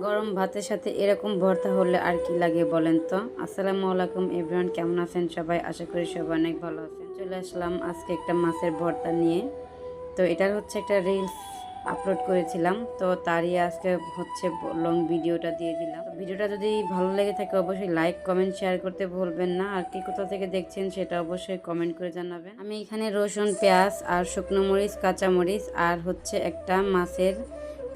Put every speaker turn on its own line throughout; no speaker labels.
গরম ভাতের সাথে এরকম ভর্তা হলে আর কি লাগে বলেন তো। আসসালামু আলাইকুম এভরিওয়ান, কেমন আছেন সবাই? আশা করি সবাই অনেক ভালো আছেন। চলে আসলাম আজকে একটা মাছের ভর্তা নিয়ে। তো এটার হচ্ছে একটা রিলস আপলোড করেছিলাম, তো তারই আজকে হচ্ছে লং ভিডিওটা দিয়ে দিলাম। তো ভিডিওটা যদি ভালো লেগে থাকে অবশ্যই লাইক কমেন্ট শেয়ার করতে ভুলবেন না। আর কি কোথা থেকে দেখছেন সেটা অবশ্যই কমেন্ট করে জানাবেন। আমি এখানে রসুন, পেঁয়াজ আর শুকনো মরিচ, কাঁচামরিচ আর হচ্ছে একটা মাছের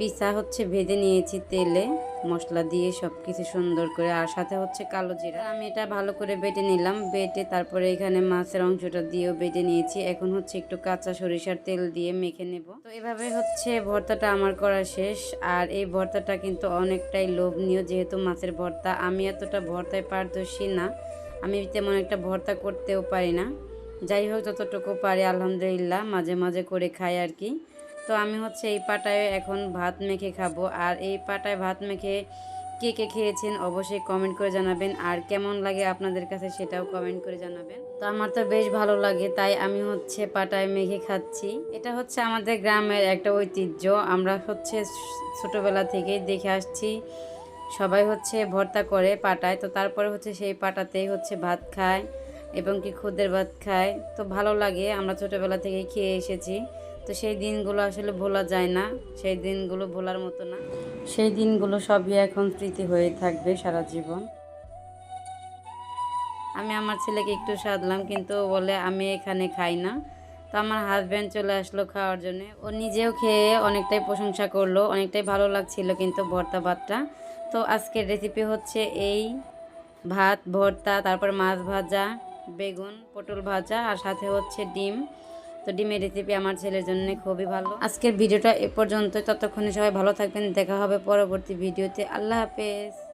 পিসা হচ্ছে ভেজে নিয়েছি তেলে, মশলা দিয়ে সব কিছু সুন্দর করে, আর সাথে হচ্ছে কালো জিরা। আমি এটা ভালো করে বেটে নিলাম, বেটে তারপরে এখানে মাছের অংশটা দিয়েও বেটে নিয়েছি। এখন হচ্ছে একটু কাঁচা সরিষার তেল দিয়ে মেখে নেব। তো এভাবে হচ্ছে ভর্তাটা আমার করা শেষ। আর এই ভর্তাটা কিন্তু অনেকটাই লোভনীয়, যেহেতু মাছের ভর্তা। আমি এতটা ভর্তায় পারদর্শী না, আমি তেমন একটা ভর্তা করতেও পারি না। যাই হোক, যতটুকু পারি আলহামদুলিল্লাহ মাঝে মাঝে করে খাই আর কি। তো আমি হচ্ছে এই পাটায় এখন ভাত মেখে খাবো। আর এই পাটায় ভাত মেখে কে কে খেয়েছেন অবশ্যই কমেন্ট করে জানাবেন, আর কেমন লাগে আপনাদের কাছে সেটাও কমেন্ট করে জানাবেন। তো আমার তো বেশ ভালো লাগে, তাই আমি হচ্ছে পাটায় মেখে খাচ্ছি। এটা হচ্ছে আমাদের গ্রামের একটা ঐতিহ্য, আমরা হচ্ছে ছোটোবেলা থেকেই দেখে আসছি। সবাই হচ্ছে ভর্তা করে পাটায়, তো তারপরে হচ্ছে সেই পাটাতেই হচ্ছে ভাত খায় এবং কি খুদের ভাত খায়। তো ভালো লাগে, আমরা ছোটোবেলা থেকেই খেয়ে এসেছি। তো সেই দিনগুলো আসলে ভোলা যায় না, সেই দিনগুলো ভোলার মতো না। সেই দিনগুলো সবই এখন স্মৃতি হয়ে থাকবে সারা জীবন। আমি আমার ছেলেকে একটু সাধলাম, কিন্তু ও বলে আমি এখানে খাই না। তো আমার হাজব্যান্ড চলে আসলো খাওয়ার জন্য, ও নিজেও খেয়ে অনেকটাই প্রশংসা করলো, অনেকটাই ভালো লাগছিল কিন্তু ভর্তা ভাতটা। তো আজকের রেসিপি হচ্ছে এই ভাত, ভর্তা, তারপর মাছ ভাজা, বেগুন পটল ভাজা, আর সাথে হচ্ছে ডিম। তো ডিমের রেসিপি আমার ছেলের জন্য খুবই ভালো। আজকের ভিডিওটা এ পর্যন্ত, ততক্ষণে সবাই ভালো থাকবেন, দেখা হবে পরবর্তী ভিডিওতে। আল্লাহ হাফেজ।